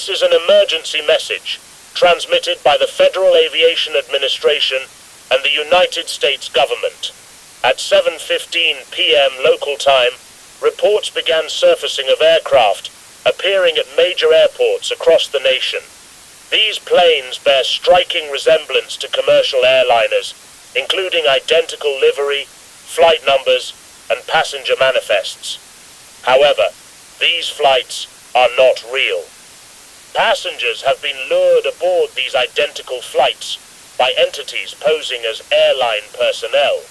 This is an emergency message transmitted by the Federal Aviation Administration and the United States government. At 7:15 p.m. local time, reports began surfacing of aircraft appearing at major airports across the nation. These planes bear striking resemblance to commercial airliners, including identical livery, flight numbers, and passenger manifests. However, these flights are not real. Passengers have been lured aboard these identical flights by entities posing as airline personnel.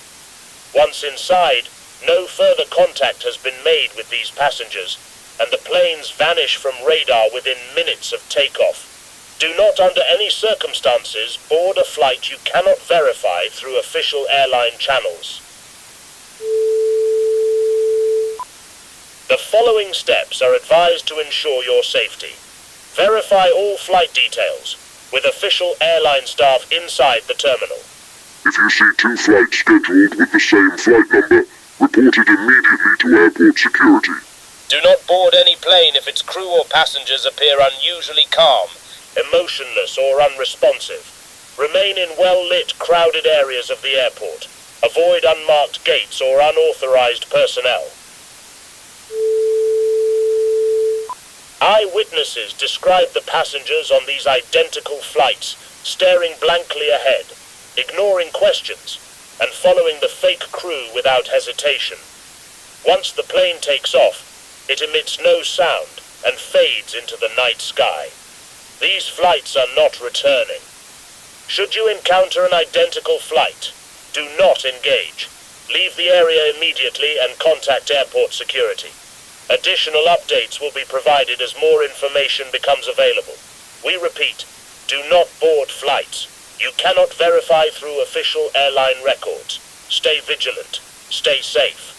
Once inside, no further contact has been made with these passengers, and the planes vanish from radar within minutes of takeoff. Do not under any circumstances board a flight you cannot verify through official airline channels. The following steps are advised to ensure your safety. Verify all flight details with official airline staff inside the terminal. If you see two flights scheduled with the same flight number, report it immediately to airport security. Do not board any plane if its crew or passengers appear unusually calm, emotionless, or unresponsive. Remain in well-lit, crowded areas of the airport. Avoid unmarked gates or unauthorized personnel. Eyewitnesses describe the passengers on these identical flights staring blankly ahead, ignoring questions, and following the fake crew without hesitation. Once the plane takes off, it emits no sound and fades into the night sky. These flights are not returning. Should you encounter an identical flight, do not engage. Leave the area immediately and contact airport security. Additional updates will be provided as more information becomes available. We repeat, do not board flights you cannot verify through official airline records. Stay vigilant. Stay safe.